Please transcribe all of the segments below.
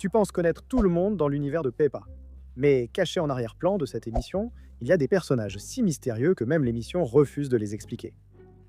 Tu penses connaître tout le monde dans l'univers de Peppa. Mais caché en arrière-plan de cette émission, il y a des personnages si mystérieux que même l'émission refuse de les expliquer.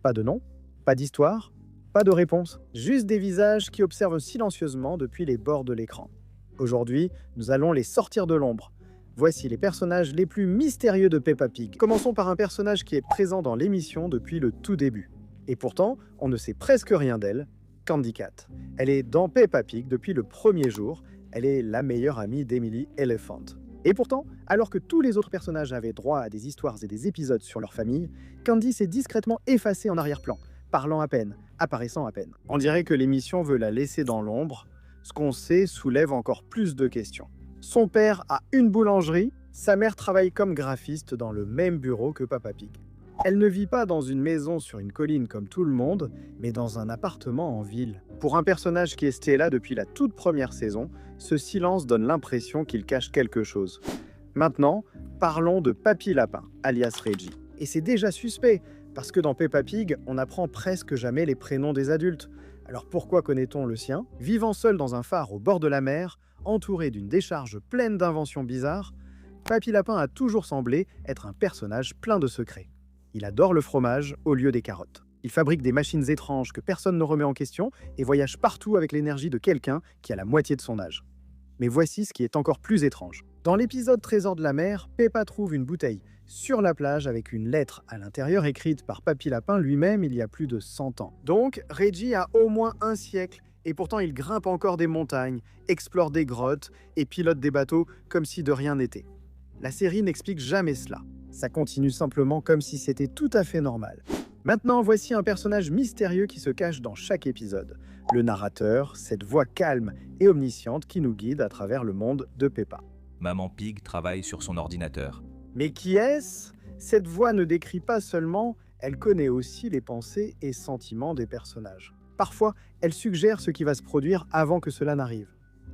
Pas de nom, pas d'histoire, pas de réponse, juste des visages qui observent silencieusement depuis les bords de l'écran. Aujourd'hui, nous allons les sortir de l'ombre. Voici les personnages les plus mystérieux de Peppa Pig. Commençons par un personnage qui est présent dans l'émission depuis le tout début. Et pourtant, on ne sait presque rien d'elle, Candy Cat. Elle est dans Peppa Pig depuis le premier jour. Elle est la meilleure amie d'Emily Elephant. Et pourtant, alors que tous les autres personnages avaient droit à des histoires et des épisodes sur leur famille, Candy s'est discrètement effacée en arrière-plan, parlant à peine, apparaissant à peine. On dirait que l'émission veut la laisser dans l'ombre. Ce qu'on sait soulève encore plus de questions. Son père a une boulangerie, sa mère travaille comme graphiste dans le même bureau que Peppa Pig. Elle ne vit pas dans une maison sur une colline comme tout le monde, mais dans un appartement en ville. Pour un personnage qui est Stella depuis la toute première saison, ce silence donne l'impression qu'il cache quelque chose. Maintenant, parlons de Papy Lapin, alias Reggie. Et c'est déjà suspect, parce que dans Peppa Pig, on n'apprend presque jamais les prénoms des adultes. Alors pourquoi connaît-on le sien? Vivant seul dans un phare au bord de la mer, entouré d'une décharge pleine d'inventions bizarres, Papy Lapin a toujours semblé être un personnage plein de secrets. Il adore le fromage au lieu des carottes. Il fabrique des machines étranges que personne ne remet en question et voyage partout avec l'énergie de quelqu'un qui a la moitié de son âge. Mais voici ce qui est encore plus étrange. Dans l'épisode Trésor de la mer, Peppa trouve une bouteille sur la plage avec une lettre à l'intérieur écrite par Papy Lapin lui-même il y a plus de 100 ans. Donc, Reggie a au moins un siècle et pourtant il grimpe encore des montagnes, explore des grottes et pilote des bateaux comme si de rien n'était. La série n'explique jamais cela. Ça continue simplement comme si c'était tout à fait normal. Maintenant, voici un personnage mystérieux qui se cache dans chaque épisode. Le narrateur, cette voix calme et omnisciente qui nous guide à travers le monde de Peppa. Maman Pig travaille sur son ordinateur. Mais qui est-ce? Cette voix ne décrit pas seulement, elle connaît aussi les pensées et sentiments des personnages. Parfois, elle suggère ce qui va se produire avant que cela n'arrive.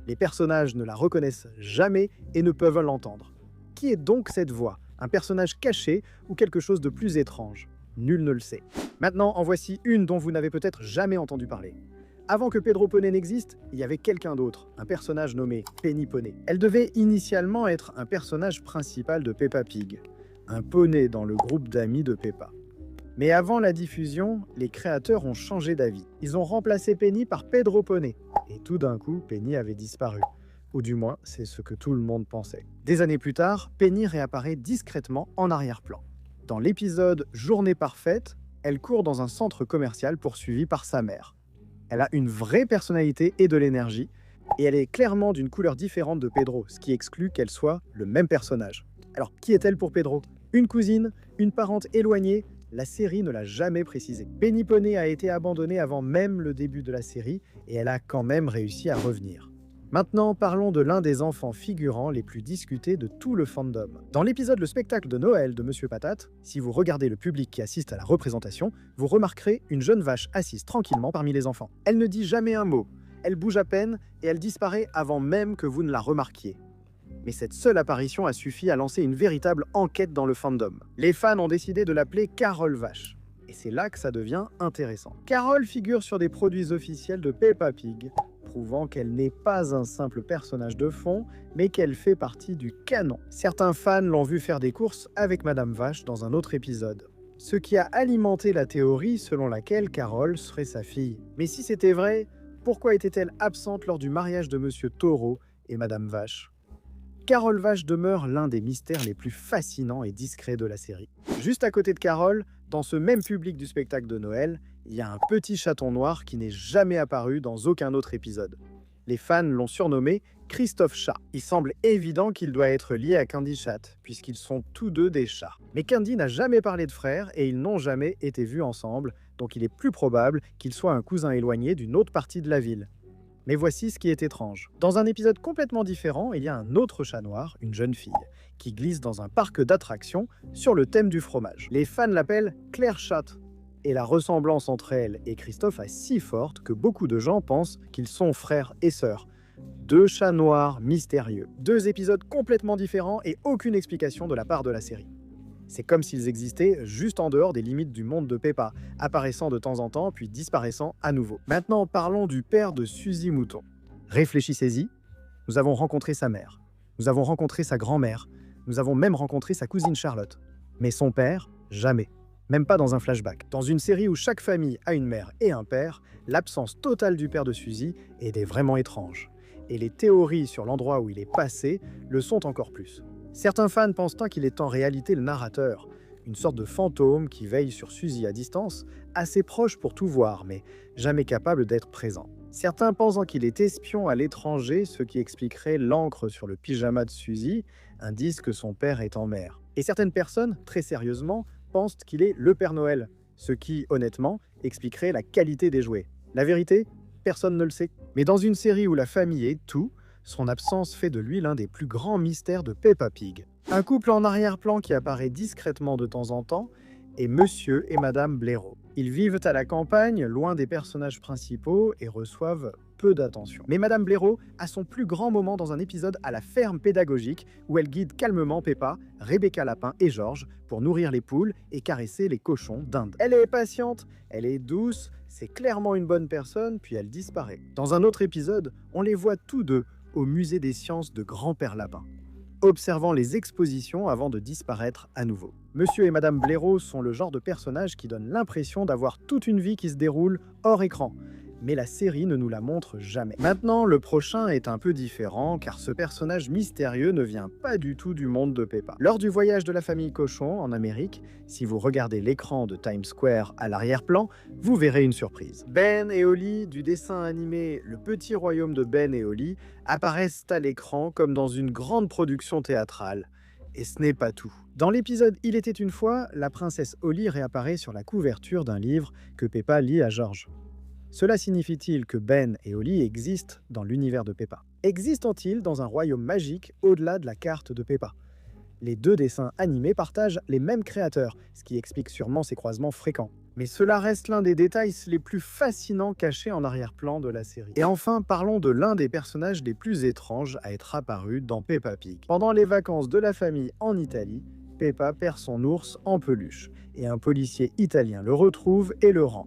Les personnages ne la reconnaissent jamais et ne peuvent l'entendre. Qui est donc cette voix? Un personnage caché ou quelque chose de plus étrange? Nul ne le sait. Maintenant, en voici une dont vous n'avez peut-être jamais entendu parler. Avant que Pedro Poney n'existe, il y avait quelqu'un d'autre, un personnage nommé Penny Poney. Elle devait initialement être un personnage principal de Peppa Pig, un poney dans le groupe d'amis de Peppa. Mais avant la diffusion, les créateurs ont changé d'avis. Ils ont remplacé Penny par Pedro Poney. Et tout d'un coup, Penny avait disparu. Ou du moins, c'est ce que tout le monde pensait. Des années plus tard, Penny réapparaît discrètement en arrière-plan. Dans l'épisode Journée parfaite, elle court dans un centre commercial poursuivie par sa mère. Elle a une vraie personnalité et de l'énergie, et elle est clairement d'une couleur différente de Pedro, ce qui exclut qu'elle soit le même personnage. Alors, qui est-elle pour Pedro? Une cousine? Une parente éloignée? La série ne l'a jamais précisé. Penny Poney a été abandonnée avant même le début de la série, et elle a quand même réussi à revenir. Maintenant, parlons de l'un des enfants figurants les plus discutés de tout le fandom. Dans l'épisode Le spectacle de Noël de Monsieur Patate, si vous regardez le public qui assiste à la représentation, vous remarquerez une jeune vache assise tranquillement parmi les enfants. Elle ne dit jamais un mot, elle bouge à peine et elle disparaît avant même que vous ne la remarquiez. Mais cette seule apparition a suffi à lancer une véritable enquête dans le fandom. Les fans ont décidé de l'appeler Carole Vache. Et c'est là que ça devient intéressant. Carole figure sur des produits officiels de Peppa Pig, prouvant qu'elle n'est pas un simple personnage de fond, mais qu'elle fait partie du canon. Certains fans l'ont vu faire des courses avec Madame Vache dans un autre épisode. Ce qui a alimenté la théorie selon laquelle Carole serait sa fille. Mais si c'était vrai, pourquoi était-elle absente lors du mariage de Monsieur Taureau et Madame Vache? Carole Vache demeure l'un des mystères les plus fascinants et discrets de la série. Juste à côté de Carole, dans ce même public du spectacle de Noël, il y a un petit chaton noir qui n'est jamais apparu dans aucun autre épisode. Les fans l'ont surnommé Christophe Chat. Il semble évident qu'il doit être lié à Candy Chat, puisqu'ils sont tous deux des chats. Mais Candy n'a jamais parlé de frères et ils n'ont jamais été vus ensemble, donc il est plus probable qu'il soit un cousin éloigné d'une autre partie de la ville. Mais voici ce qui est étrange. Dans un épisode complètement différent, il y a un autre chat noir, une jeune fille, qui glisse dans un parc d'attractions sur le thème du fromage. Les fans l'appellent Claire Chat. Et la ressemblance entre elle et Christophe est si forte que beaucoup de gens pensent qu'ils sont frères et sœurs. Deux chats noirs mystérieux. Deux épisodes complètement différents et aucune explication de la part de la série. C'est comme s'ils existaient juste en dehors des limites du monde de Peppa, apparaissant de temps en temps puis disparaissant à nouveau. Maintenant, parlons du père de Suzy Mouton. Réfléchissez-y. Nous avons rencontré sa mère. Nous avons rencontré sa grand-mère. Nous avons même rencontré sa cousine Charlotte. Mais son père, jamais. Même pas dans un flashback. Dans une série où chaque famille a une mère et un père, l'absence totale du père de Suzy est vraiment étrange. Et les théories sur l'endroit où il est passé le sont encore plus. Certains fans pensent qu'il est en réalité le narrateur, une sorte de fantôme qui veille sur Suzy à distance, assez proche pour tout voir, mais jamais capable d'être présent. Certains pensent qu'il est espion à l'étranger, ce qui expliquerait l'encre sur le pyjama de Suzy, indice que son père est en mer. Et certaines personnes, très sérieusement, pensent qu'il est le Père Noël, ce qui, honnêtement, expliquerait la qualité des jouets. La vérité, personne ne le sait. Mais dans une série où la famille est tout, son absence fait de lui l'un des plus grands mystères de Peppa Pig. Un couple en arrière-plan qui apparaît discrètement de temps en temps est Monsieur et Madame Blaireau. Ils vivent à la campagne, loin des personnages principaux et reçoivent peu d'attention. Mais Madame Blaireau a son plus grand moment dans un épisode à la ferme pédagogique où elle guide calmement Peppa, Rebecca Lapin et Georges pour nourrir les poules et caresser les cochons d'Inde. Elle est patiente, elle est douce, c'est clairement une bonne personne, puis elle disparaît. Dans un autre épisode, on les voit tous deux au musée des sciences de Grand-Père Lapin, observant les expositions avant de disparaître à nouveau. Monsieur et Madame Blaireau sont le genre de personnages qui donnent l'impression d'avoir toute une vie qui se déroule hors écran. Mais la série ne nous la montre jamais. Maintenant, le prochain est un peu différent, car ce personnage mystérieux ne vient pas du tout du monde de Peppa. Lors du voyage de la famille Cochon en Amérique, si vous regardez l'écran de Times Square à l'arrière-plan, vous verrez une surprise. Ben et Holly, du dessin animé Le Petit Royaume de Ben et Holly, apparaissent à l'écran comme dans une grande production théâtrale. Et ce n'est pas tout. Dans l'épisode Il était une fois, la princesse Holly réapparaît sur la couverture d'un livre que Peppa lit à Georges. Cela signifie-t-il que Ben et Holly existent dans l'univers de Peppa? Existent-ils dans un royaume magique au-delà de la carte de Peppa? Les deux dessins animés partagent les mêmes créateurs, ce qui explique sûrement ces croisements fréquents. Mais cela reste l'un des détails les plus fascinants cachés en arrière-plan de la série. Et enfin, parlons de l'un des personnages les plus étranges à être apparu dans Peppa Pig. Pendant les vacances de la famille en Italie, Peppa perd son ours en peluche, et un policier italien le retrouve et le rend.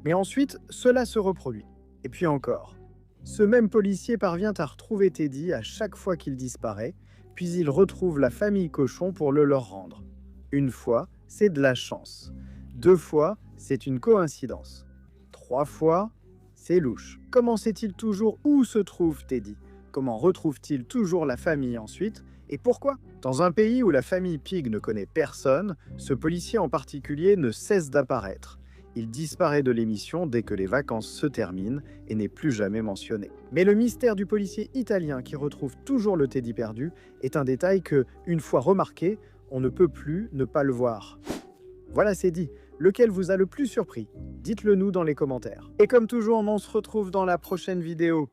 Mais ensuite, cela se reproduit. Et puis encore. Ce même policier parvient à retrouver Teddy à chaque fois qu'il disparaît, puis il retrouve la famille Cochon pour le leur rendre. Une fois, c'est de la chance. 2 fois, c'est une coïncidence. 3 fois, c'est louche. Comment sait-il toujours où se trouve Teddy? Comment retrouve-t-il toujours la famille ensuite? Et pourquoi? Dans un pays où la famille Pig ne connaît personne, ce policier en particulier ne cesse d'apparaître. Il disparaît de l'émission dès que les vacances se terminent et n'est plus jamais mentionné. Mais le mystère du policier italien qui retrouve toujours le Teddy perdu est un détail que, une fois remarqué, on ne peut plus ne pas le voir. Voilà, c'est dit. Lequel vous a le plus surpris? Dites-le nous dans les commentaires. Et comme toujours, on se retrouve dans la prochaine vidéo.